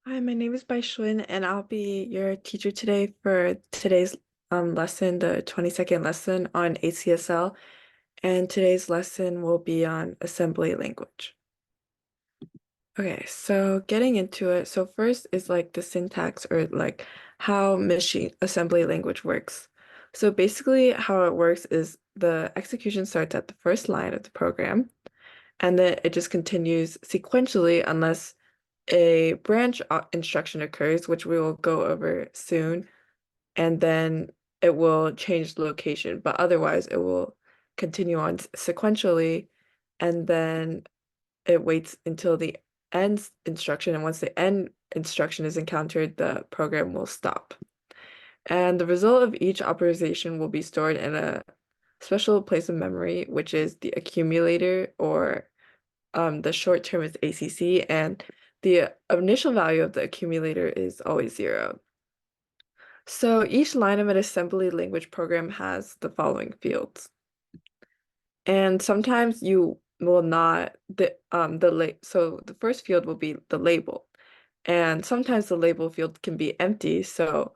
Hi, my name is Baishun, and I'll be your teacher today for today's lesson, the 22nd lesson on ACSL. And today's lesson will be on assembly language. Okay, so getting into it, so first is like the syntax or like how machine assembly language works. So basically, how it works is the execution starts at the first line of the program, and then it just continues sequentially unless a branch instruction occurs, which we will go over soon, and then it will change the location, but otherwise it will continue on sequentially, and then it waits until the end instruction, and once the end instruction is encountered, the program will stop. And the result of each operation will be stored in a special place of memory, which is the accumulator, or the short term is ACC, and the initial value of the accumulator is always 0. So each line of an assembly language program has the following fields. And sometimes you will not so the first field will be the label. And sometimes the label field can be empty, so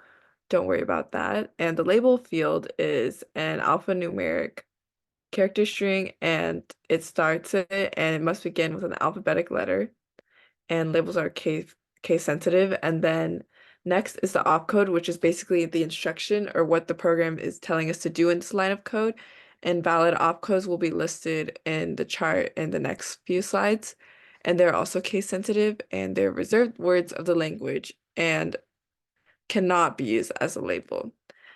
don't worry about that. And the label field is an alphanumeric character string, and it starts it and it must begin with an alphabetic letter, and labels are case sensitive. And then next is the opcode, which is basically the instruction or what the program is telling us to do in this line of code. And valid opcodes will be listed in the chart in the next few slides. And they're also case sensitive, and they're reserved words of the language and cannot be used as a label.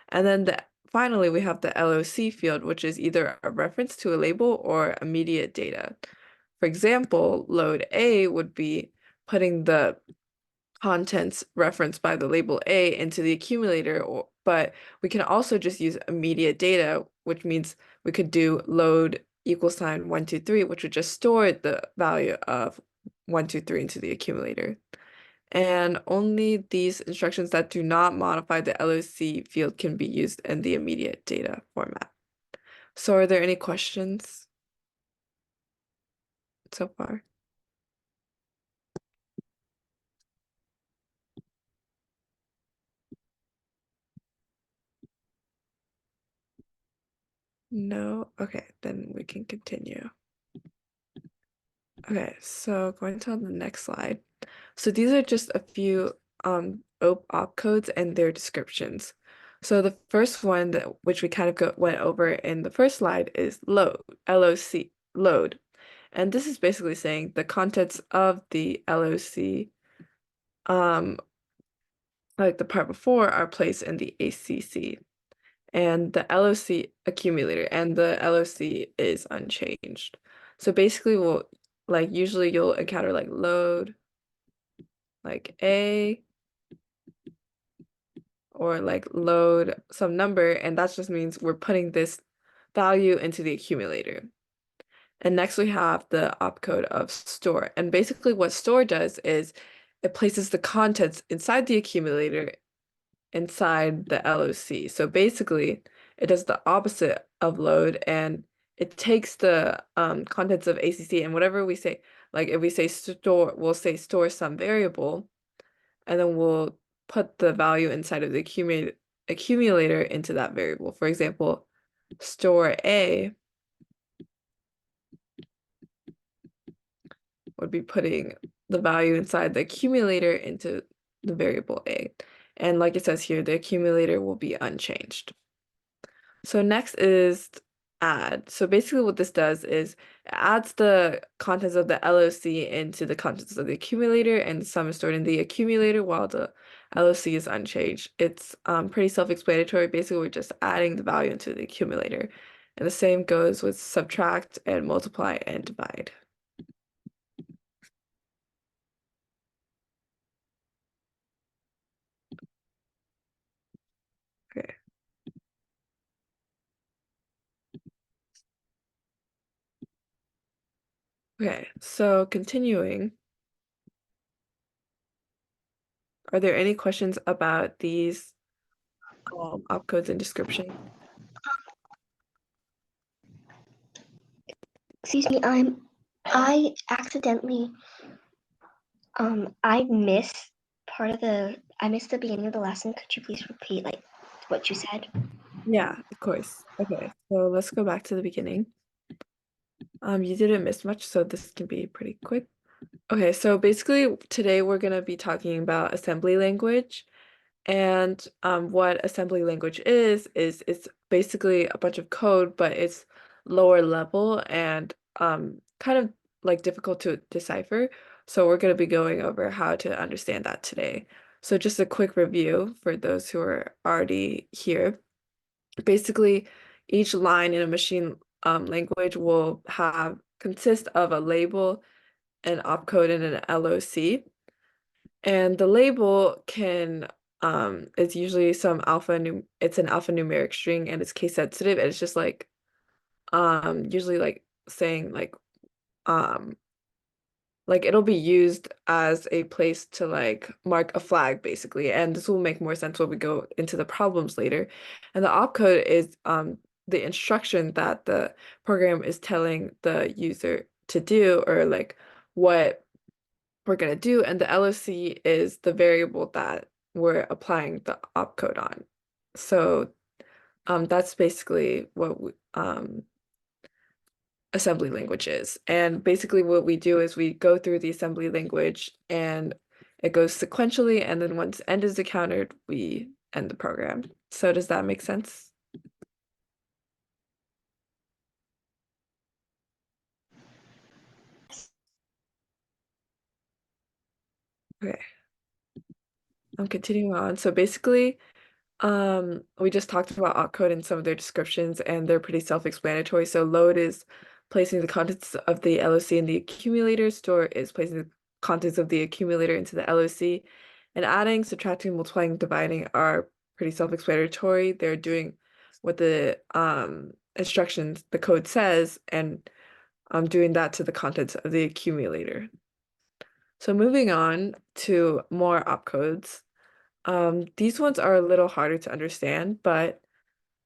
And then finally, we have the LOC field, which is either a reference to a label or immediate data. For example, load A would be putting the contents referenced by the label A into the accumulator, but we can also just use immediate data, which means we could do load =, 123, which would just store the value of 123 into the accumulator. And only these instructions that do not modify the LOC field can be used in the immediate data format. So are there any questions so far? No? Okay, then we can continue. Okay, so going to the next slide. So these are just a few opcodes and their descriptions. So the first one which we kind of went over in the first slide is load, LOC, load. And this is basically saying the contents of the LOC, like the part before, are placed in the ACC. And the LOC accumulator, and the LOC is unchanged. So basically usually you'll encounter like load, like A, or like load some number, and that just means we're putting this value into the accumulator. And next we have the opcode of store. And basically what store does is it places the contents inside the accumulator inside the LOC. So basically it does the opposite of load, and it takes the contents of ACC, and whatever we say, like if we say store, we'll say store some variable, and then we'll put the value inside of the accumulator into that variable. For example, store A would be putting the value inside the accumulator into the variable A. And like it says here, the accumulator will be unchanged. So next is add. So basically what this does is it adds the contents of the LOC into the contents of the accumulator, and the sum is stored in the accumulator while the LOC is unchanged. It's pretty self-explanatory. Basically, we're just adding the value into the accumulator. And the same goes with subtract and multiply and divide. Okay. Okay, so continuing, are there any questions about these opcodes and description? Excuse me, I accidentally I misspelled I missed the beginning of the lesson. Could you please repeat like what you said? Yeah, of course. Okay, so let's go back to the beginning. You didn't miss much, so this can be pretty quick. Okay, so basically today we're gonna be talking about assembly language. And what assembly language is it's basically a bunch of code, but it's lower level and kind of like difficult to decipher. So we're going to be going over how to understand that today. So just a quick review for those who are already here. Basically, each line in a machine language will have consist of a label, an opcode, and an LOC. And the label can is usually some it's an alphanumeric string and it's case sensitive and it's just usually saying um like it'll be used as a place to like mark a flag basically, and this will make more sense when we go into the problems later. And the opcode is the instruction that the program is telling the user to do, or like what we're going to do, and the LOC is the variable that we're applying the opcode on. So that's basically what assembly language is. And basically what we do is we go through the assembly language and it goes sequentially, and then once end is encountered, we end the program. So does that make sense? Okay, I'm continuing on. So basically, we just talked about opcode and some of their descriptions, and they're pretty self-explanatory. So load is placing the contents of the LOC in the accumulator. Store is placing the contents of the accumulator into the LOC. And adding, subtracting, multiplying, dividing are pretty self-explanatory. They're doing what the instructions, the code says, and doing that to the contents of the accumulator. So moving on to more opcodes. These ones are a little harder to understand, but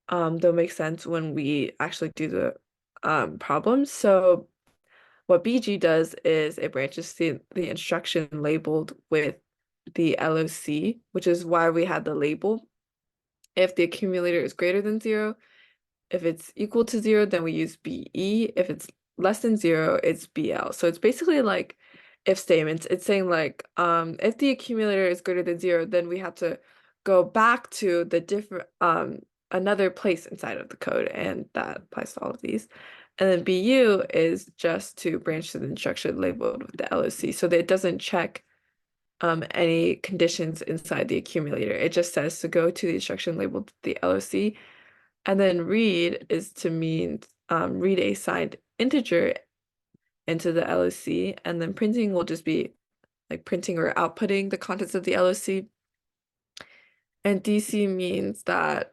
they'll make sense when we actually do the problems. So what BG does is it branches the instruction labeled with the LOC, which is why we had the label. If the accumulator is greater than 0, if it's equal to 0, then we use BE. If it's less than 0, it's BL. So it's basically like if statements. It's saying like if the accumulator is greater than 0, then we have to go back to the different another place inside of the code, and that applies to all of these. And then BU is just to branch to the instruction labeled with the LOC, so that it doesn't check any conditions inside the accumulator. It just says to go to the instruction labeled with the LOC. And then read is to mean read a signed integer into the LOC, and then printing will just be like printing or outputting the contents of the LOC. And DC means that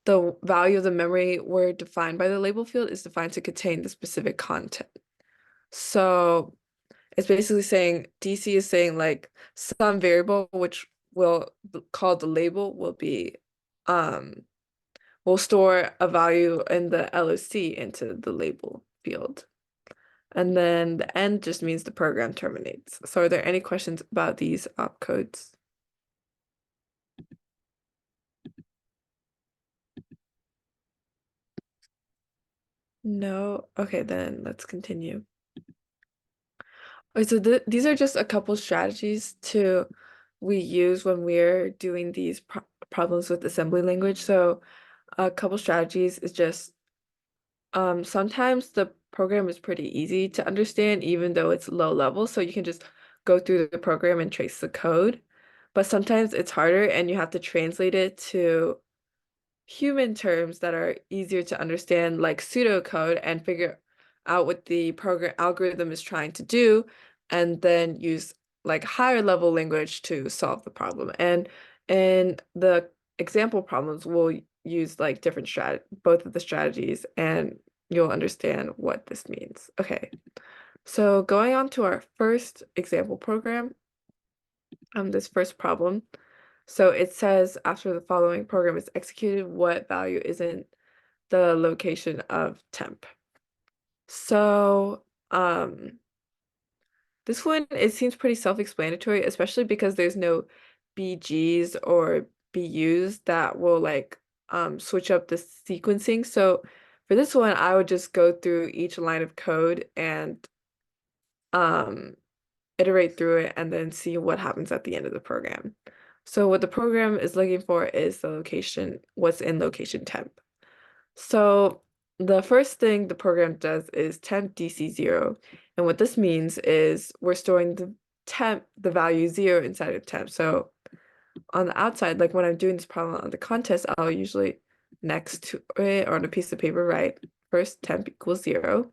the value of the memory word defined by the label field is defined to contain the specific content. So it's basically saying DC is saying like some variable which will call the label will be we'll store a value in the LOC into the label field. And then the end just means the program terminates. So are there any questions about these opcodes? No? Okay, then let's continue. Okay, so these are just a couple strategies we use when we're doing these problems with assembly language. So a couple strategies is just sometimes the program is pretty easy to understand, even though it's low level. So you can just go through the program and trace the code. But sometimes it's harder and you have to translate it to human terms that are easier to understand, like pseudocode, and figure out what the program algorithm is trying to do, and then use like higher level language to solve the problem. And in the example problems, we'll use like both of the strategies, and you'll understand what this means. Okay, so going on to our first example program, this first problem. So it says after the following program is executed, what value is in the location of temp? So This one, it seems pretty self-explanatory, especially because there's no BGs or BUs that will like switch up the sequencing. So for this one, I would just go through each line of code and um iterate through it and then see what happens at the end of the program. So what the program is looking for is the location, what's in location temp. So the first thing the program does is temp DC0. And what this means is we're storing the value 0 inside of temp. So on the outside, like when I'm doing this problem on the contest, I'll usually next to it or on a piece of paper write first temp equals 0.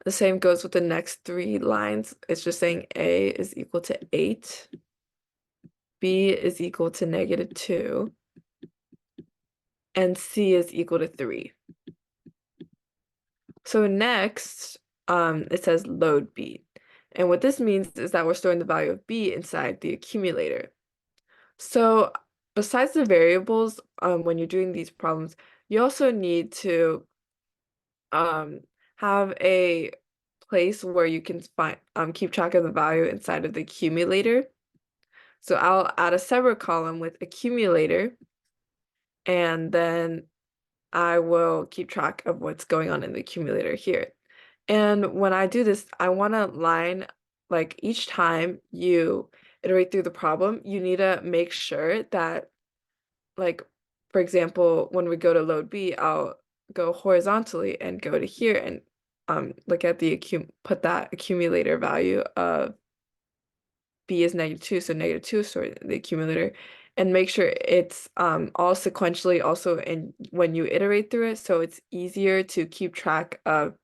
The same goes with the next three lines. It's just saying A is equal to 8, B is equal to -2, and C is equal to 3. So next, it says load B. And what this means is that we're storing the value of B inside the accumulator. So besides the variables, when you're doing these problems, you also need to um, have a place where you can find keep track of the value inside of the accumulator. So I'll add a separate column with accumulator, and then I will keep track of what's going on in the accumulator here. And when I do this, I want to line, like each time you iterate through the problem, you need to make sure that, like, for example, when we go to load B, I'll go horizontally and go to here and look at the put that accumulator value of B is -2, so -2 is stored in the accumulator, and make sure it's all sequentially also in when you iterate through it, so it's easier to keep track of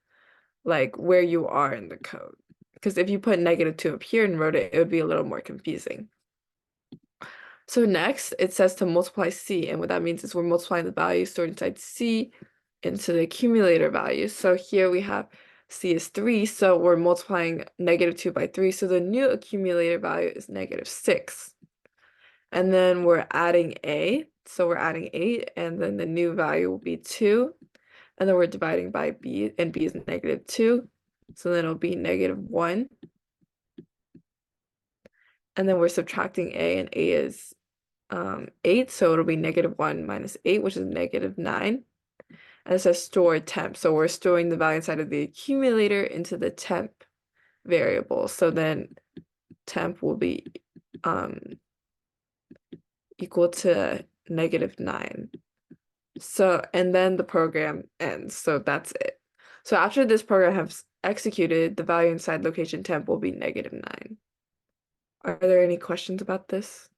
like where you are in the code. Because if you put -2 up here and wrote it, it would be a little more confusing. So next, it says to multiply C, and what that means is we're multiplying the value stored inside C into the accumulator value. So here we have C is 3, so we're multiplying -2 by 3, so the new accumulator value is -6. And then we're adding A, so we're adding 8, and then the new value will be 2. And then we're dividing by B, and B is -2. So then it'll be -1. And then we're subtracting A, and A is 8, so it'll be -1 minus 8, which is -9. And it says store temp, so we're storing the value inside of the accumulator into the temp variable. So then temp will be um, equal to -9. So, and then the program ends. So that's it. So after this program has executed, the value inside location temp will be -9. Are there any questions about this?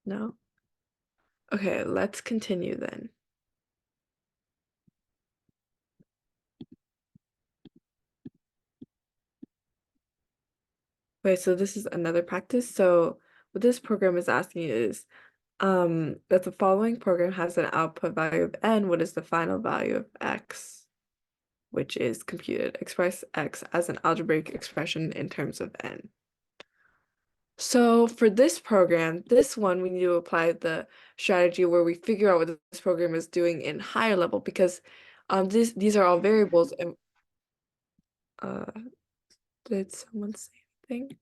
No? Okay, let's continue then. Okay, so this is another practice. So what this program is asking is, that the following program has an output value of n, what is the final value of x, which is computed. Express x as an algebraic expression in terms of n. So for this program, this one, we need to apply the strategy where we figure out what this program is doing in higher level because these are all variables and uh did someone say anything?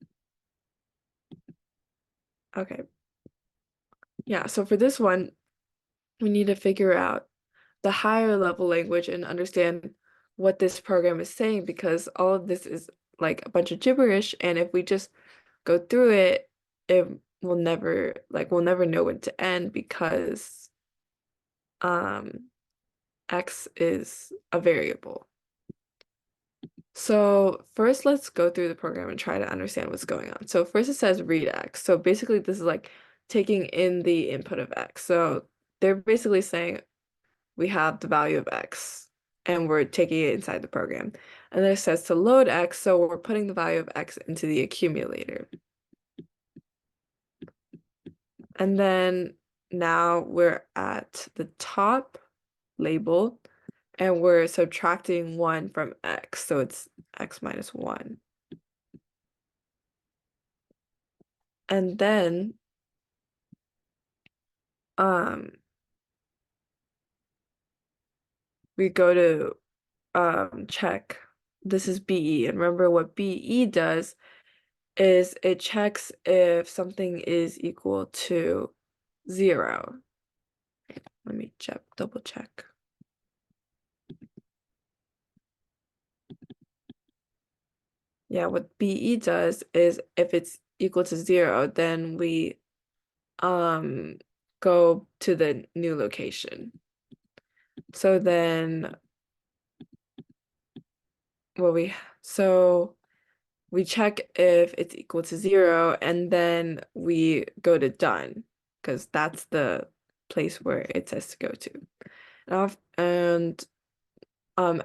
Okay. Yeah, so for this one, we need to figure out the higher level language and understand what this program is saying because all of this is like a bunch of gibberish, and if we just go through it, it will never we'll never know when to end because um x is a variable. So first let's go through the program and try to understand what's going on. So first it says read x. So basically this is like taking in the input of x. So they're basically saying we have the value of x and we're taking it inside the program. And then it says to load x, so we're putting the value of x into the accumulator. And then now we're at the top label and we're subtracting 1 from x, so it's x minus 1. And then we go to check. This is BE. And remember what BE does is it checks if something is equal to 0. Let me check, double check. Yeah, what BE does is if it's equal to 0, then we go to the new location. So then so we check if it's equal to 0 and then we go to done because that's the place where it says to go to. And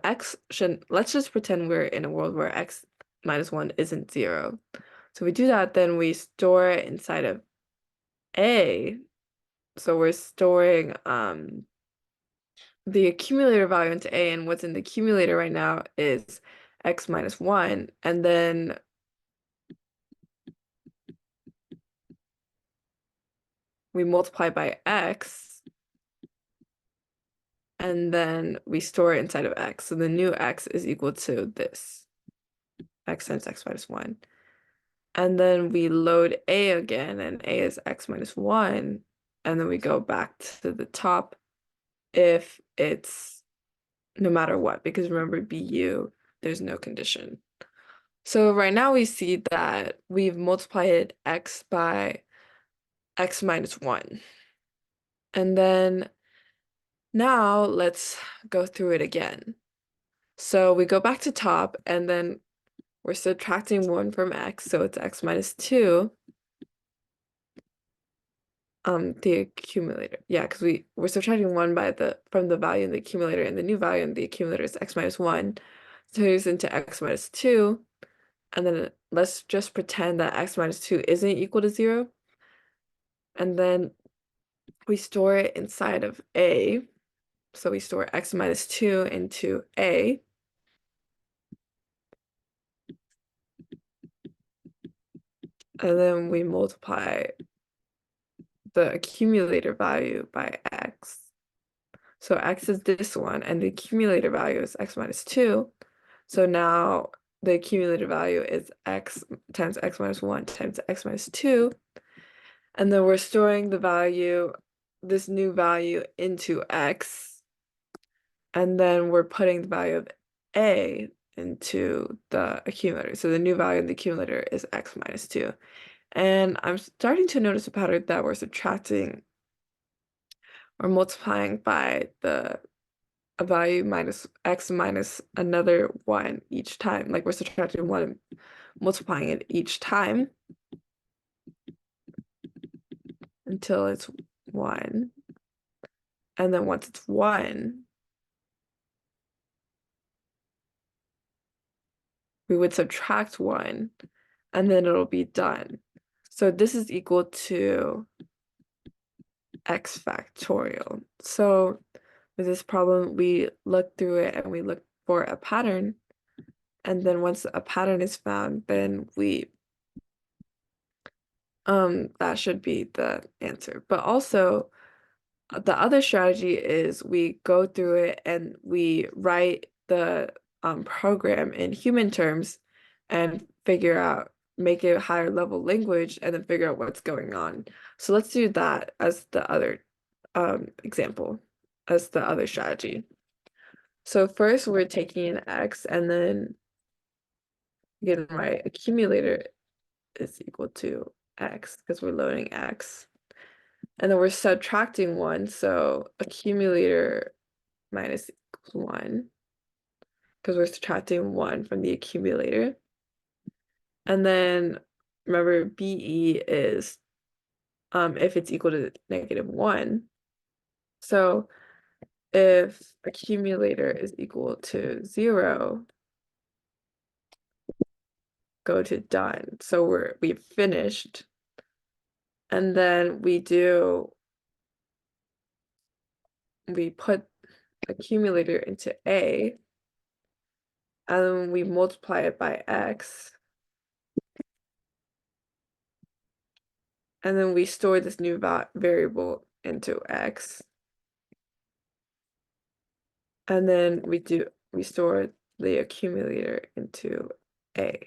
x should let's just pretend we're in a world where x minus 1 isn't 0. So we do that, then we store it inside of A. So we're storing the accumulator value into A, and what's in the accumulator right now is x minus 1, and then we multiply by x, and then we store it inside of x. So the new x is equal to this, x times x minus 1. And then we load A again, and A is x minus 1, and then we go back to the top if it's no matter what, because remember, BU, there's no condition. So right now we see that we've multiplied x by x minus 1. And then now let's go through it again. So we go back to top, and then we're subtracting 1 from x, so it's x minus 2. The accumulator. Yeah, because we're subtracting 1 from the value in the accumulator, and the new value in the accumulator is x minus 1. So it's into x minus 2. And then let's just pretend that x minus 2 isn't equal to 0. And then we store it inside of A. So we store x minus 2 into A. And then we multiply the accumulator value by x. So x is this one, and the accumulator value is x minus 2. So now the accumulator value is x times x minus 1 times x minus 2. And then we're storing the value, this new value, into x. And then we're putting the value of A into the accumulator. So the new value in the accumulator is x minus 2. And I'm starting to notice a pattern that we're subtracting or multiplying by a value minus x minus another 1 each time. Like we're subtracting 1 and multiplying it each time until it's 1. And then once it's 1, we would subtract 1, and then it'll be done. So this is equal to x factorial. So with this problem, we look through it and we look for a pattern. And then once a pattern is found, then that should be the answer. But also, the other strategy is we go through it and we write the program in human terms and make it higher level language, and then figure out what's going on. So let's do that as the other example, as the other strategy. So first we're taking an x, and then again, my accumulator is equal to x because we're loading x. And then we're subtracting 1, so accumulator minus equals 1 because we're subtracting 1 from the accumulator. And then remember, BE is if it's equal to -1. So if accumulator is equal to 0, go to done. So we've finished. And then we put accumulator into A, and then we multiply it by x. And then we store this new variable into x. And then we store the accumulator into A.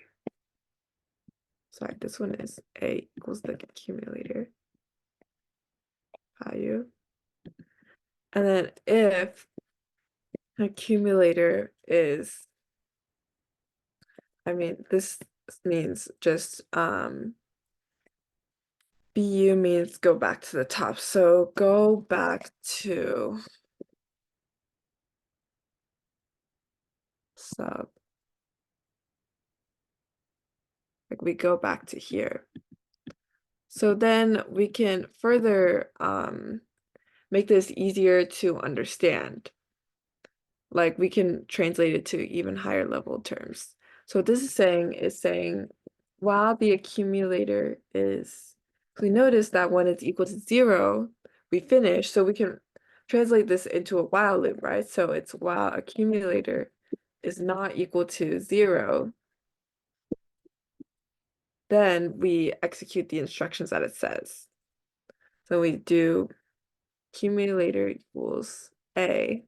Sorry, this one is A equals the accumulator value. And then if accumulator is, this means just BU means go back to the top. So go back to sub, like we go back to here. So then we can further make this easier to understand. Like we can translate it to even higher level terms. So what this is saying while the accumulator is, we notice that when it's equal to 0, we finish. So we can translate this into a while loop, right? So it's while accumulator is not equal to 0, then we execute the instructions that it says. So we do accumulator equals A.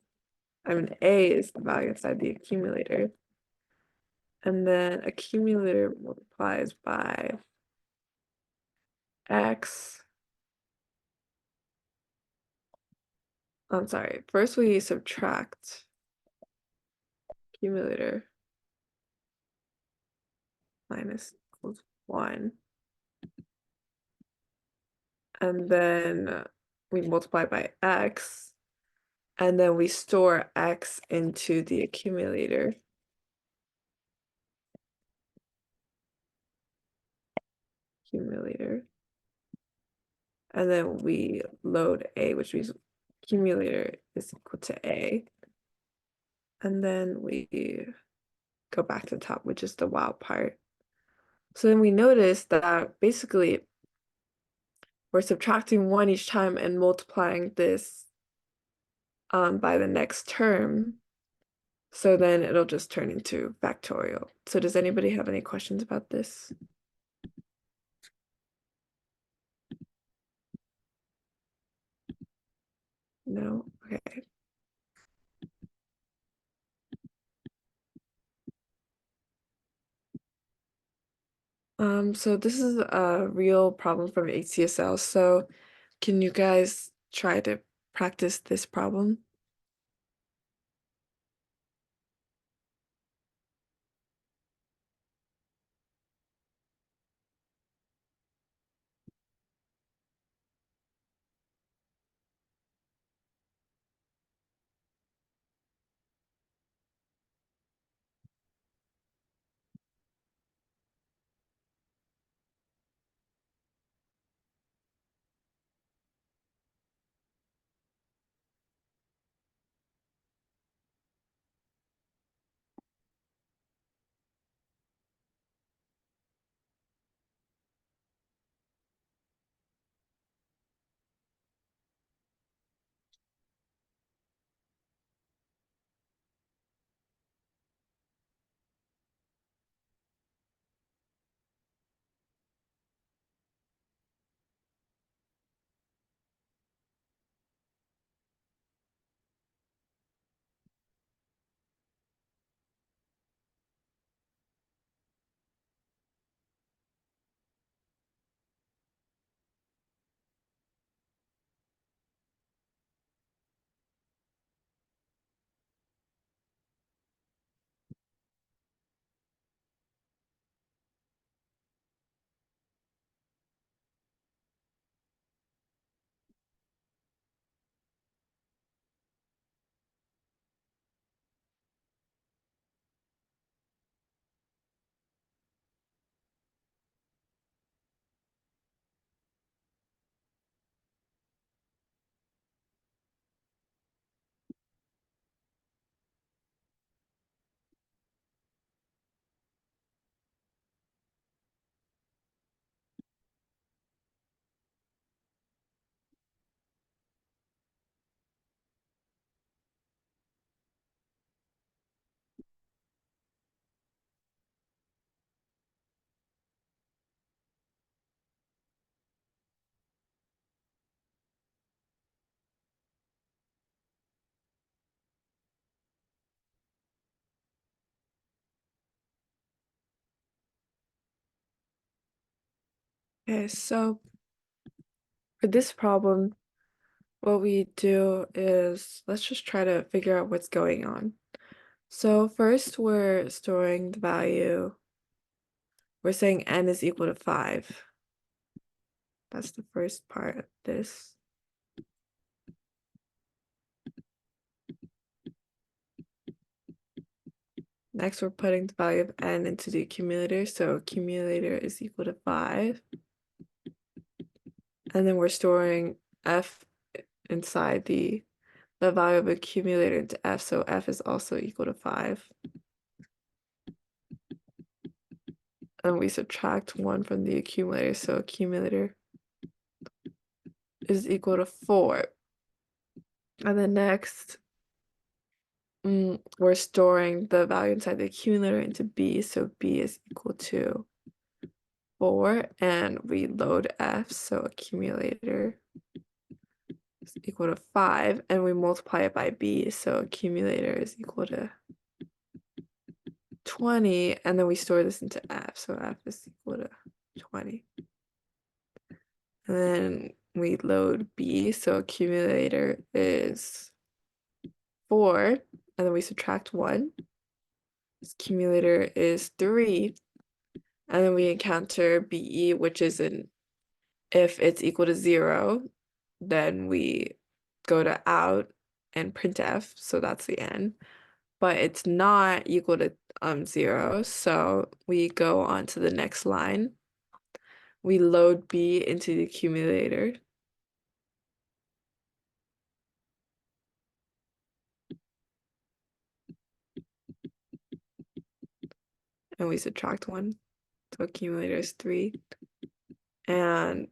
A is the value inside the accumulator. And then accumulator multiplies by X. I'm sorry, first we subtract accumulator minus equals 1. And then we multiply by X. And then we store X into the accumulator. And then we load A, which means accumulator is equal to A. And then we go back to the top, which is the while part. So then we notice that basically we're subtracting 1 each time and multiplying this by the next term. So then it'll just turn into factorial. So does anybody have any questions about this? No? Okay. So this is a real problem from ACSL. So can you guys try to practice this problem? Okay, so for this problem, what we do is let's just try to figure out what's going on. So first we're storing the value. We're saying n is equal to 5. That's the first part of this. Next, we're putting the value of n into the accumulator. So accumulator is equal to 5. And then we're storing f inside the value of accumulator into f. So f is also equal to 5. And we subtract 1 from the accumulator. So accumulator is equal to 4. And then next, we're storing the value inside the accumulator into b. So b is equal to 4. And we load f. So accumulator is equal to 5. And we multiply it by b. So accumulator is equal to 20. And then we store this into f. So f is equal to 20. And then we load b. So accumulator is 4. And then we subtract 1. This accumulator is 3. And then we encounter BE, which is if it's equal to 0, then we go to out and printf, so that's the end. But it's not equal to 0, so we go on to the next line. We load B into the accumulator. And we subtract 1. So accumulator is 3. And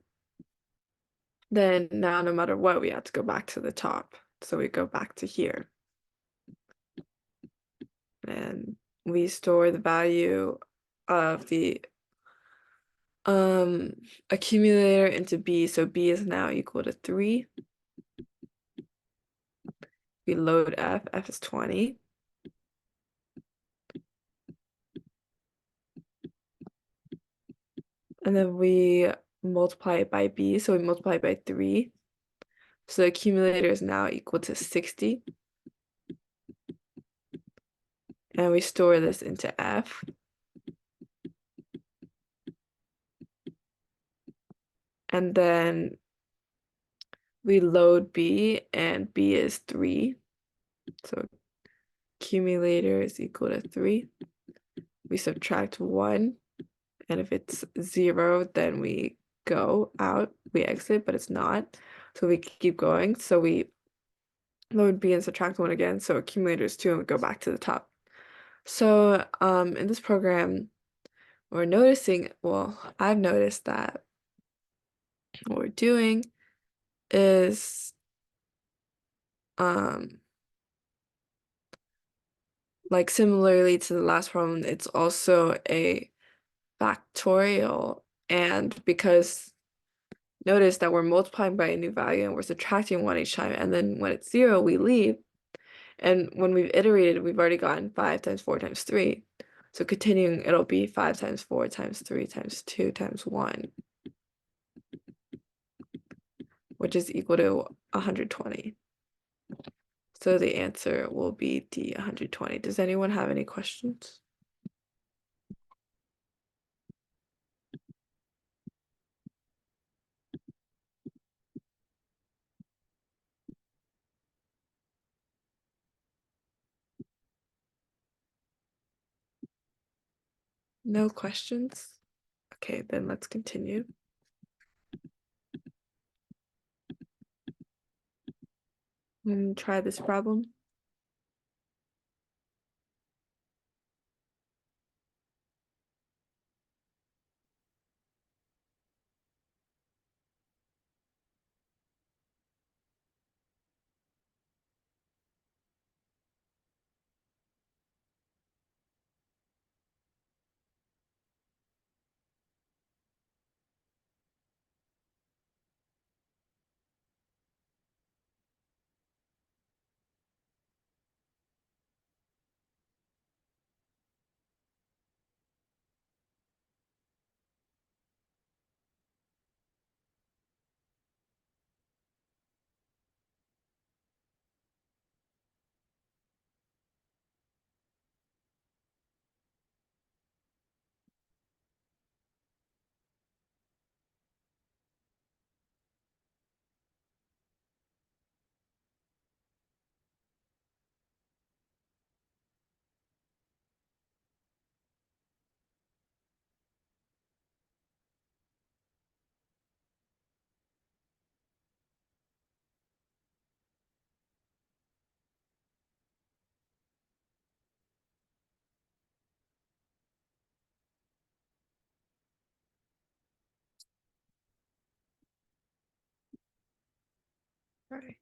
then now no matter what, we have to go back to the top. So we go back to here. And we store the value of the accumulator into B. So B is now equal to 3. We load F is 20. And then we multiply it by B. So we multiply it by 3. So the accumulator is now equal to 60. And we store this into F. And then we load B, and B is 3. So accumulator is equal to 3. We subtract 1. And if it's 0, then we go out, we exit, but it's not. So we keep going. So we load B and subtract 1 again. So accumulator is 2, and we go back to the top. So in this program, we're noticing, well, I've noticed that what we're doing is like similarly to the last problem, it's also a factorial. And because notice that we're multiplying by a new value and we're subtracting 1 each time, and then when it's 0, we leave. And when we've iterated, we've already gotten 5 times 4 times 3. So continuing, it'll be 5 times 4 times 3 times 2 times 1, which is equal to 120. So the answer will be D, 120. Does anyone have any questions? No questions? Okay, then let's continue. Try this problem. Sorry.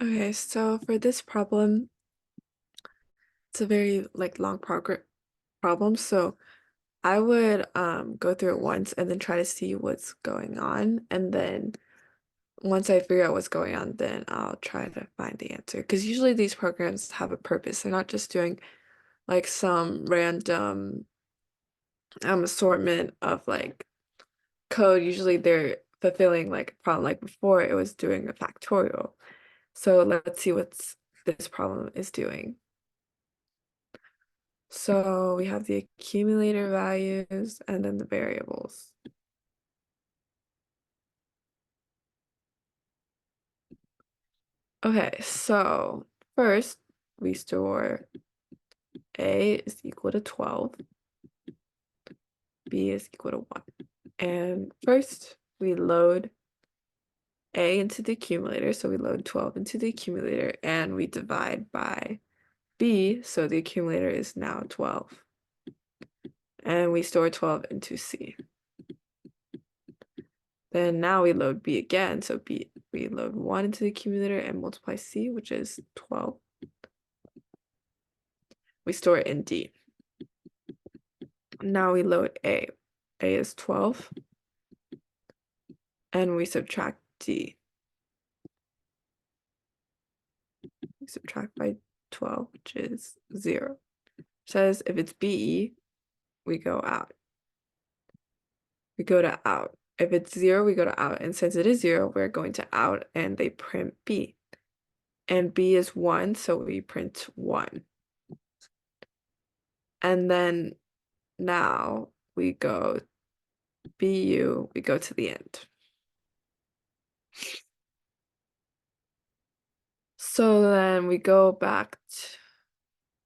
Okay, so for this problem, it's a very like long progress problem. So I would go through it once and then try to see what's going on. And then once I figure out what's going on, then I'll try to find the answer. Because usually these programs have a purpose. They're not just doing like some random assortment of like code. Usually they're fulfilling like a problem like before it was doing a factorial. So let's see what's this problem is doing. So we have the accumulator values and then the variables. Okay, so first we store A is equal to 12, B is equal to 1. And first we load A into the accumulator, so we load 12 into the accumulator and we divide by B, so the accumulator is now 12. And we store 12 into C. Then now we load B again, so B we load 1 into the accumulator and multiply C, which is 12. We store it in D. Now we load A. A is 12. And we subtract D. We subtract by 12, which is 0. Says if it's BE, we go out. We go to out. If it's 0, we go to out. And since it is 0, we're going to out and they print B. And B is 1, so we print 1. And then now we go BU, we go to the end. So then we go back to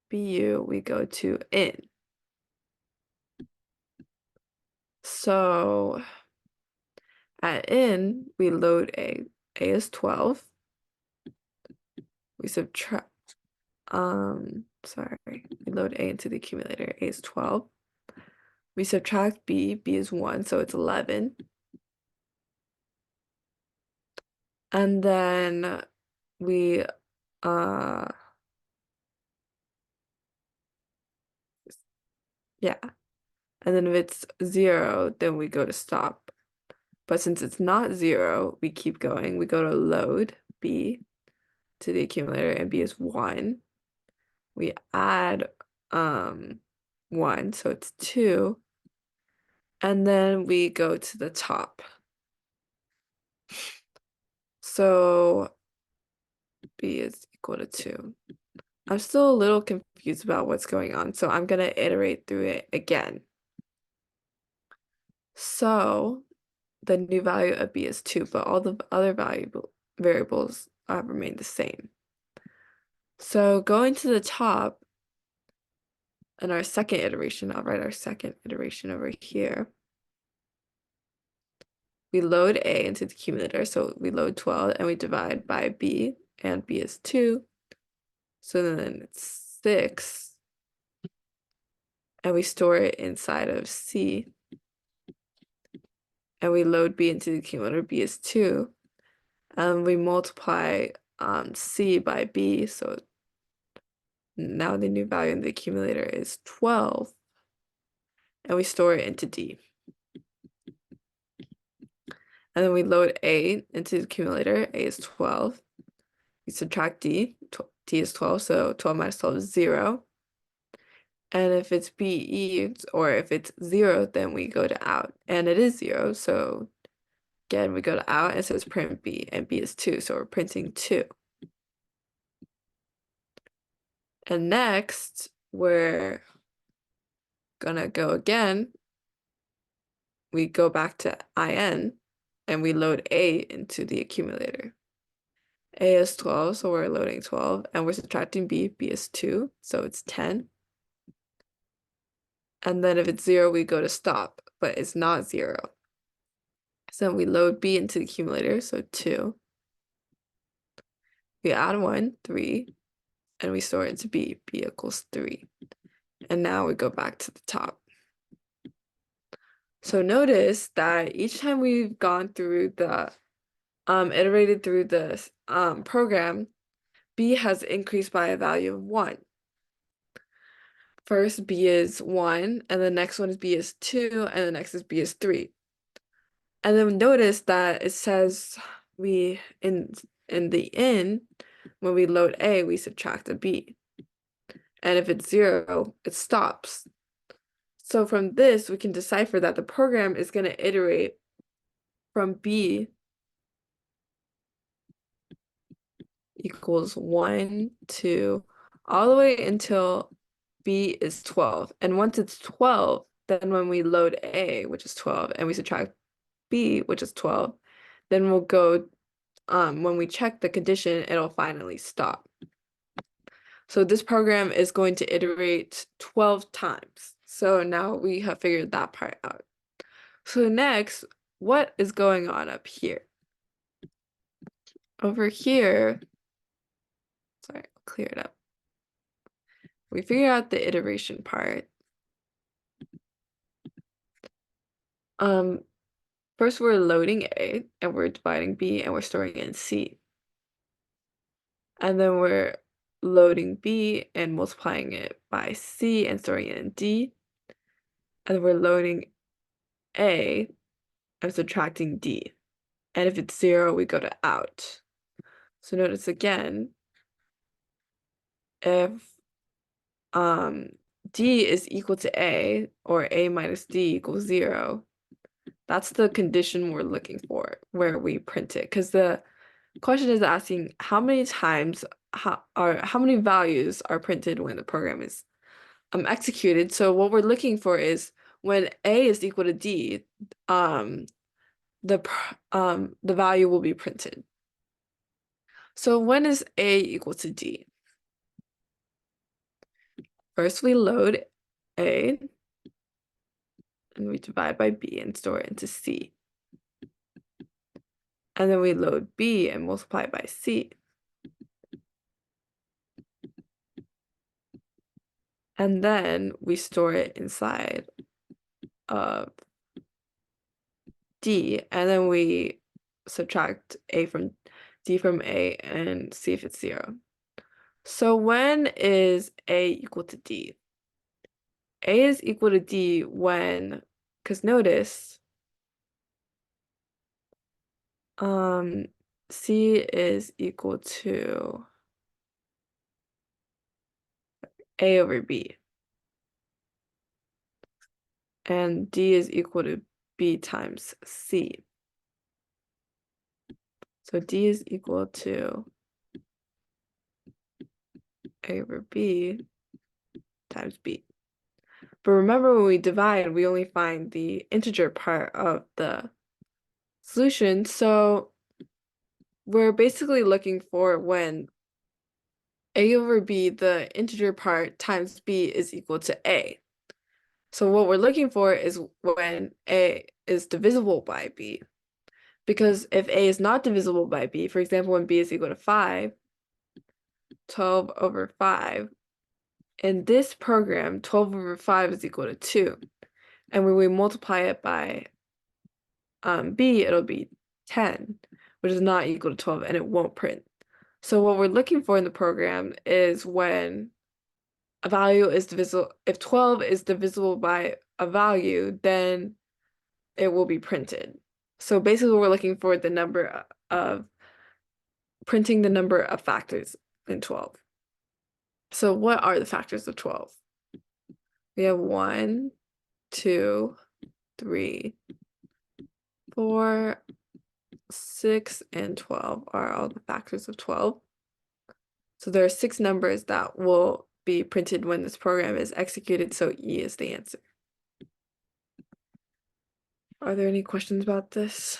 BU, we go to in. So at in, we load A. A is 12. We subtract, sorry, we load A into the accumulator. A is 12. We subtract B. B is 1, so it's 11. And then we, yeah. And then if it's 0, then we go to stop. But since it's not 0, we keep going. We go to load B to the accumulator, and B is 1. We add 1, so it's 2. And then we go to the top. So B is equal to 2. I'm still a little confused about what's going on, so I'm going to iterate through it again. So the new value of B is 2, but all the other variables remain the same. So going to the top, in our second iteration, I'll write our second iteration over here. We load A into the accumulator, so we load 12 and we divide by B, and B is 2. So then it's 6. And we store it inside of C. And we load B into the accumulator, B is 2. And we multiply C by B, so now the new value in the accumulator is 12. And we store it into D. And then we load A into the accumulator, A is 12. we subtract D. D is 12, so 12 minus 12 is 0. And if it's BE, or if it's 0, then we go to out. And it is 0, so again, we go to out and it says print B, and B is 2, so we're printing 2. And next, we're gonna go again. We go back to IN, and we load A into the accumulator. A is 12, so we're loading 12, and we're subtracting B. B is 2, so it's 10. And then if it's 0, we go to stop, but it's not 0. So we load B into the accumulator, so 2. We add 1, 3, and we store it into B. B equals 3. And now we go back to the top. So notice that each time we've gone through the iterated through this program, B has increased by a value of 1. First, B is 1, and the next one is B is 2, and the next is B is 3. And then notice that it says we in the in, when we load A, we subtract a B. And if it's 0, it stops. So from this, we can decipher that the program is going to iterate from B equals 1, 2, all the way until B is 12. And once it's 12, then when we load A, which is 12, and we subtract B, which is 12, then we'll go, when we check the condition, it'll finally stop. So this program is going to iterate 12 times. So now we have figured that part out. So next, what is going on up here? Over here, sorry, I'll clear it up. We figure out the iteration part. First we're loading A, and we're dividing B, and we're storing it in C. And then we're loading B and multiplying it by C and storing it in D. And then we're loading A and subtracting D. And if it's 0, we go to out. So notice again, if D is equal to A, or A minus D equals 0, that's the condition we're looking for, where we print it. Because the question is asking how many times, how many values are printed when the program is executed. So what we're looking for is when A is equal to D, the value will be printed. So when is A equal to D? First we load A, and we divide by B and store it into C. And then we load B and multiply by C. And then we store it inside of D, and then we subtract D from A and see if it's 0. So when is A equal to D? A is equal to D when, because notice, C is equal to A over B. And D is equal to B times C. So D is equal to A over B times B. But remember, when we divide, we only find the integer part of the solution. So we're basically looking for when A over B, the integer part, times B is equal to A. So what we're looking for is when A is divisible by B. Because if A is not divisible by B, for example, when B is equal to 5, 12 over 5, in this program, 12 over 5 is equal to 2. And when we multiply it by B, it'll be 10, which is not equal to 12, and it won't print. So what we're looking for in the program is when a value is divisible, if 12 is divisible by a value, then it will be printed. So basically we're looking for the number of printing the number of factors in 12. So what are the factors of 12? We have 1, 2, 3, 4, 6, and 12 are all the factors of 12. So there are 6 numbers that will be printed when this program is executed, so E is the answer. Are there any questions about this?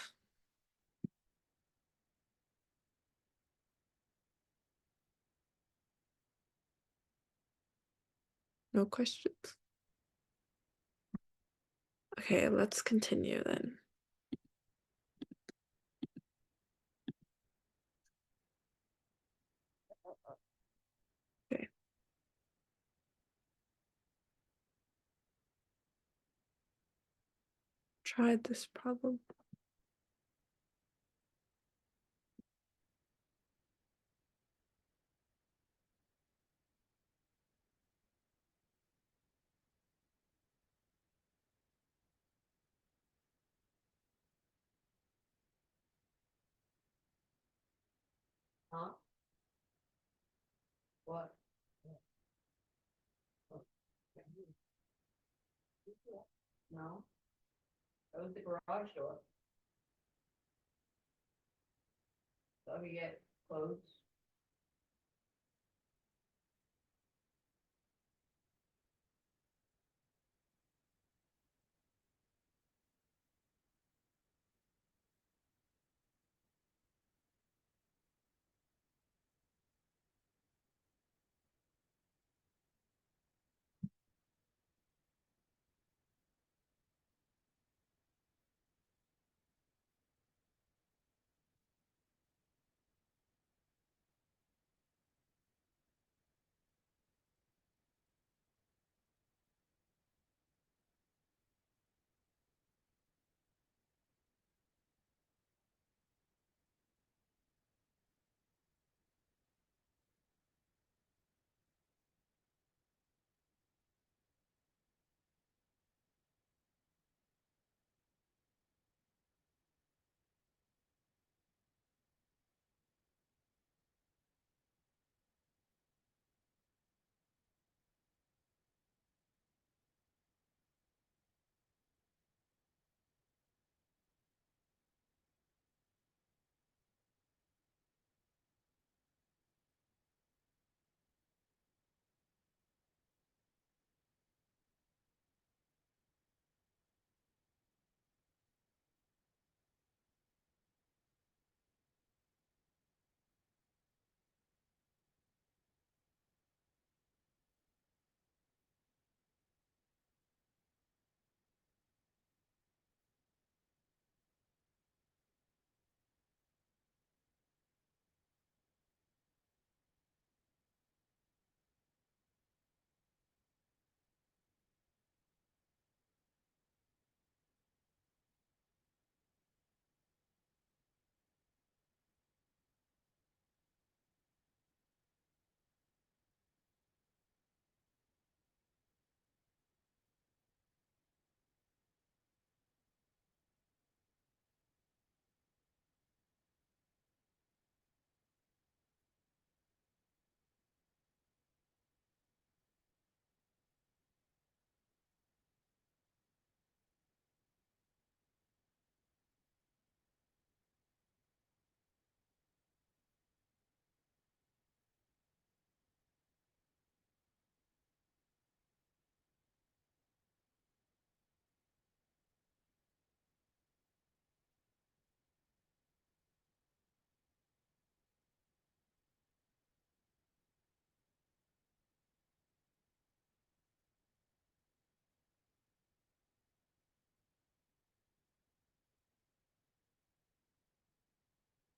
No questions? Okay, let's continue then. Okay. Try this problem. Huh? What? No, that was the garage door. So we get clothes.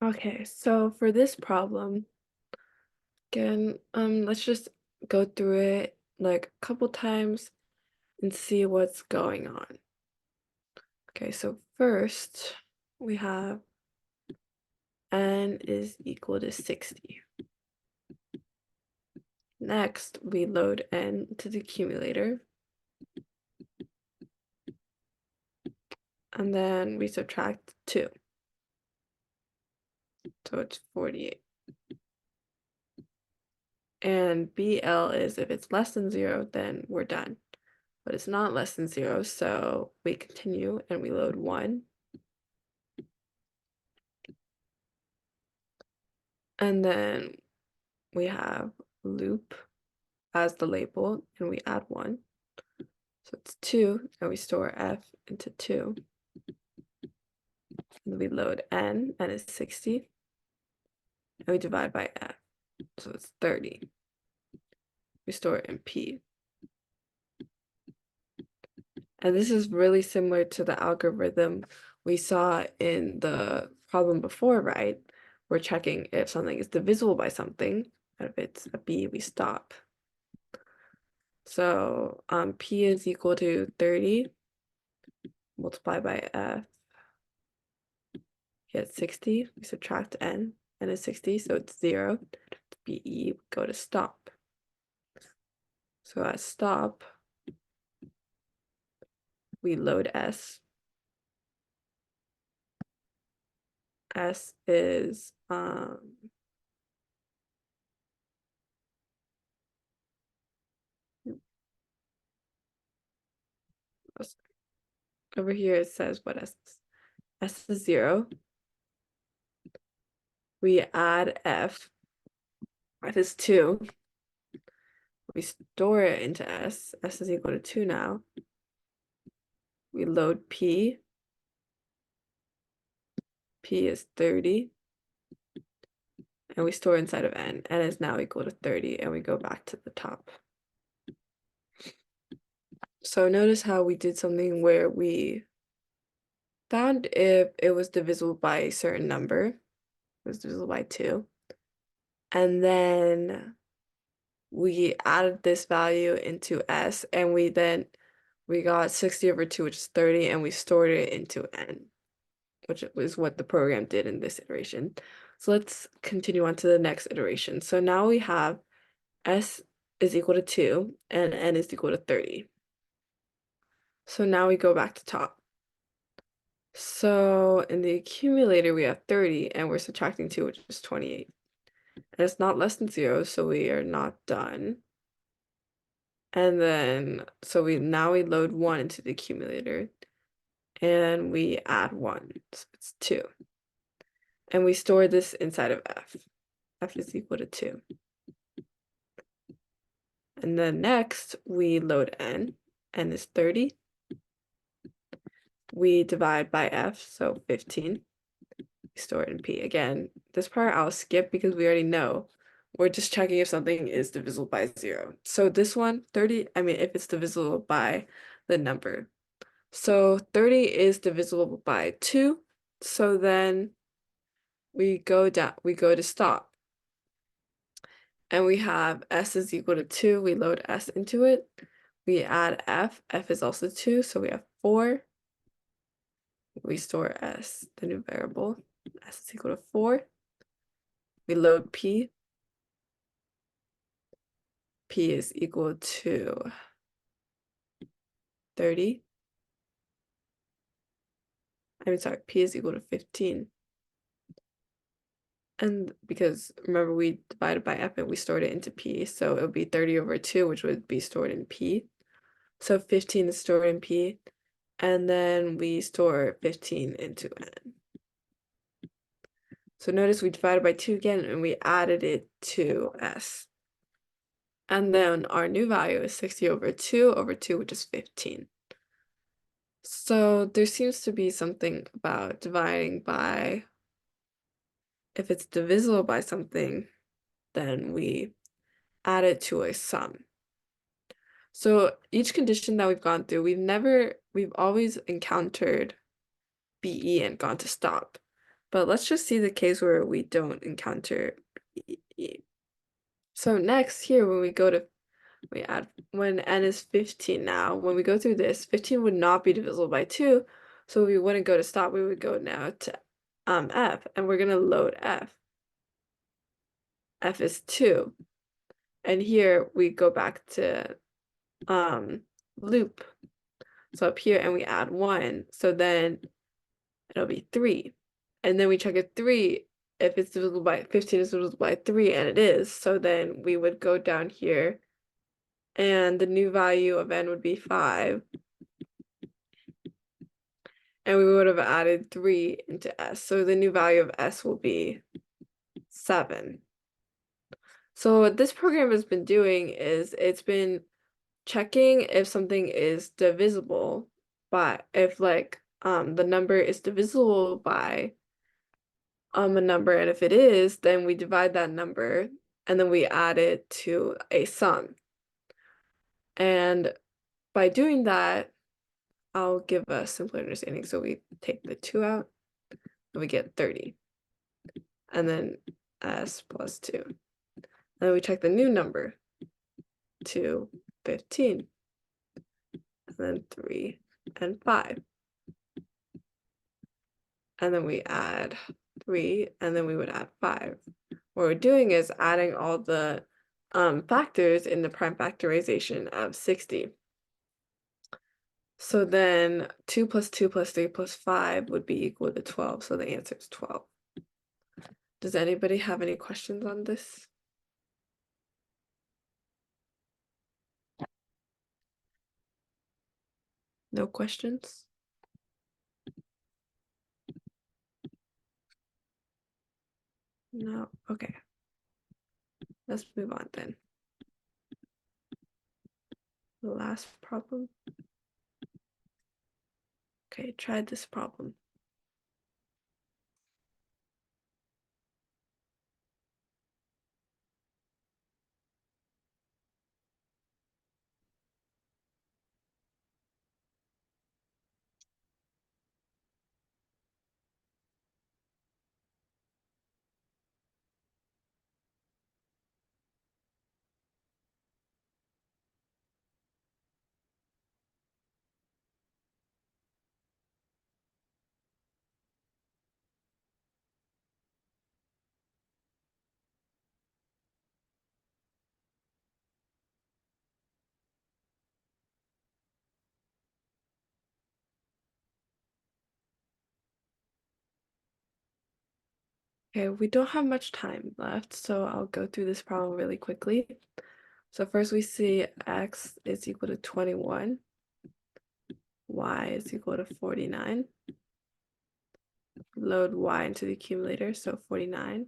Okay, so for this problem, again, let's just go through it like a couple times and see what's going on. Okay, so first we have n is equal to 60. Next, we load n to the accumulator. And then we subtract 2. So it's 48. And BL is if it's less than 0, then we're done. But it's not less than 0, so we continue and we load 1. And then we have loop as the label, and we add 1. So it's 2, and we store F into 2. And we load N is 60. And we divide by F. So it's 30. We store it in P. And this is really similar to the algorithm we saw in the problem before, right? We're checking if something is divisible by something. And if it's a B, we stop. So P is equal to 30 multiplied by F. Get 60. We subtract N. N is 60, so it's 0. BE, go to stop. So at stop, we load S. S is over here it says what S is. S is 0. We add F. F is 2. We store it into S. S is equal to 2 now. We load P. P is 30. And we store inside of N. N is now equal to 30, and we go back to the top. So notice how we did something where we found if it was divisible by a certain number. It was divisible by 2. And then we added this value into S, and we got 60 over 2, which is 30, and we stored it into N, which is what the program did in this iteration. So let's continue on to the next iteration. So now we have S is equal to 2 and N is equal to 30. So now we go back to top. So in the accumulator, we have 30 and we're subtracting 2, which is 28. And it's not less than 0, so we are not done. And then, so now we load 1 into the accumulator and we add 1, so it's 2. And we store this inside of F. F is equal to 2. And then next, we load N. N is 30. We divide by F, so 15. We store it in P. Again, this part I'll skip because we already know. We're just checking if something is divisible by 0. So this one, 30, if it's divisible by the number. So 30 is divisible by 2. So then we go to stop. And we have S is equal to 2. We load S into it. We add F. F is also 2, so we have 4. We store S, the new variable. S is equal to 4. We load P. P is equal to 30. P is equal to 15. And because remember we divided by F and we stored it into P, so it would be 30 over 2, which would be stored in P. So 15 is stored in P, and then we store 15 into N. So notice we divided by 2 again, and we added it to S. And then our new value is 60 over 2, which is 15. So there seems to be something about dividing by, if it's divisible by something, then we add it to a sum. So each condition that we've gone through, we've always encountered BE and gone to stop. But let's just see the case where we don't encounter BE. So next here, when N is 15 now, when we go through this, 15 would not be divisible by 2, so we wouldn't go to stop, we would go now to F, and we're gonna load F. F is 2. And here we go back to loop. So up here, and we add 1, so then it'll be 3. And then we check if 3 if it's divisible by 15 is divisible by 3, and it is, so then we would go down here and the new value of n would be 5. And we would have added 3 into s. So the new value of s will be 7. So what this program has been doing is it's been checking if something is divisible by, if like the number is divisible by a number, and if it is, then we divide that number and then we add it to a sum. And by doing that, I'll give a simpler understanding. So we take the 2 out and we get 30. And then s plus 2. And then we check the new number, 2, 15. And then 3 and 5. And then we add 3, and then we would add 5. What we're doing is adding all the factors in the prime factorization of 60. So then 2 plus 2 plus 3 plus 5 would be equal to 12. So the answer is 12. Does anybody have any questions on this? No questions? No? Okay. Let's move on then. The last problem. Okay, try this problem. Okay, we don't have much time left, so I'll go through this problem really quickly. So first we see x is equal to 21, y is equal to 49. Load y into the accumulator, so 49.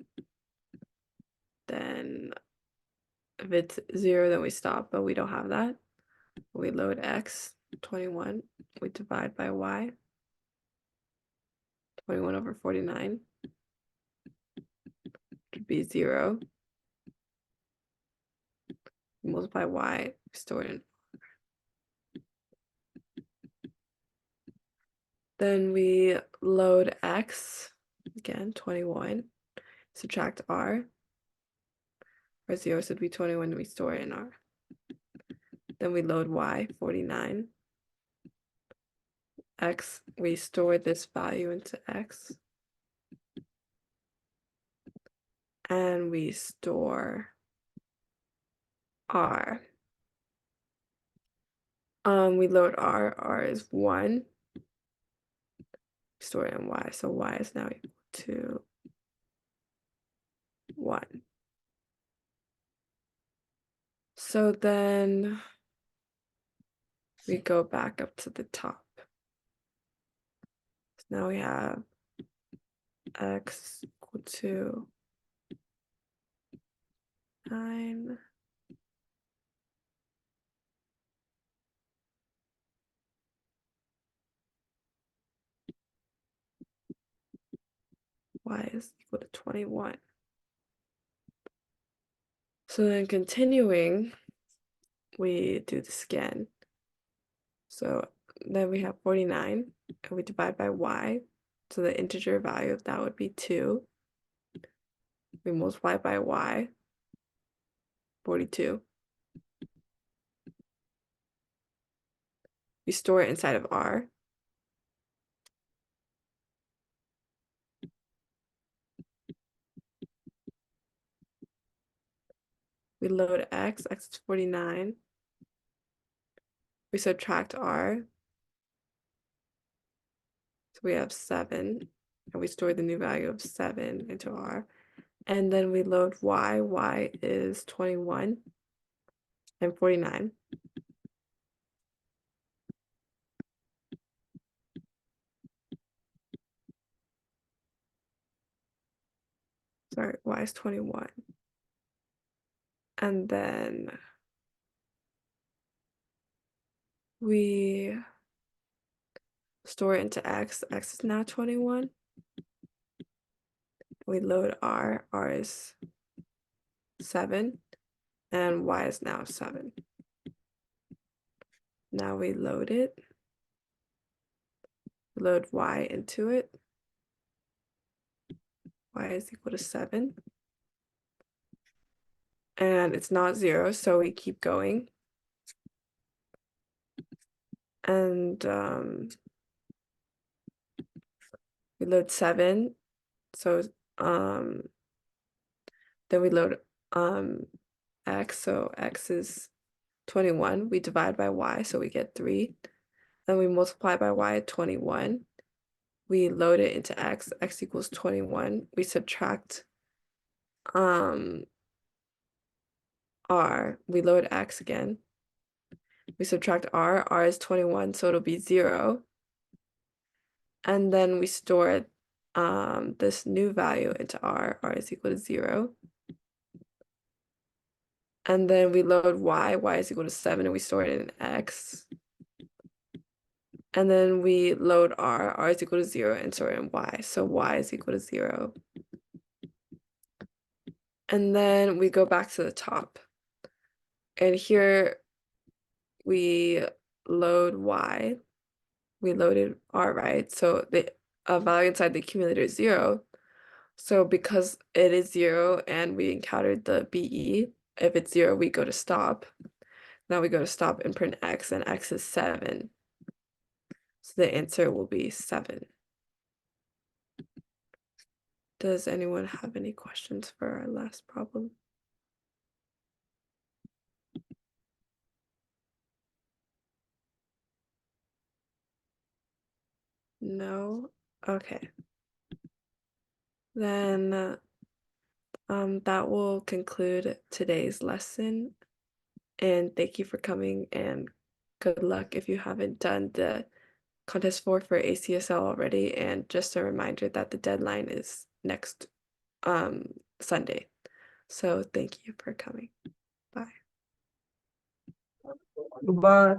Then if it's 0, then we stop, but we don't have that. We load x, 21, we divide by y, 21 over 49 would be 0. We multiply y, store it in. Then we load x, again, 21, subtract r, or 0 should be 21, we store it in r. Then we load y, 49. X, we store this value into x. And we store r. We load r is 1. Store it in y, so y is now equal to 1. So then we go back up to the top. So now we have x equal to 9. Y is equal to 21. So then continuing, we do this again. So then we have 49, and we divide by y. So the integer value of that would be 2. We multiply by y, 42. We store it inside of r. We load x is 49. We subtract r. So we have 7. and we store the new value of 7 into R. And then we load Y. Y is 21 and 49. Sorry, Y is 21. And then we store it into X. X is now 21. We load R. R is 7. And Y is now 7. Now we load it. Load Y into it. Y is equal to 7. And it's not 0, so we keep going. And we load 7. So then we load X. So X is 21. We divide by Y, so we get 3. Then we multiply by Y at 21. We load it into X. X equals 21. We subtract R. We load X again. We subtract R. R is 21, so it'll be 0. And then we store this new value into R. R is equal to 0. And then we load Y. Y is equal to 7, and we store it in X. And then we load R. R is equal to 0, and store it in Y. So Y is equal to 0. And then we go back to the top. And here we load Y. We loaded R, right? So the value inside the accumulator is 0. So because it is 0 and we encountered the BE, if it's 0, we go to stop. Now we go to stop and print X, and X is 7. So the answer will be 7. Does anyone have any questions for our last problem? No? Okay. Then that will conclude today's lesson. And thank you for coming, and good luck if you haven't done the contest for ACSL already. And just a reminder that the deadline is next Sunday. So thank you for coming. Bye. Goodbye.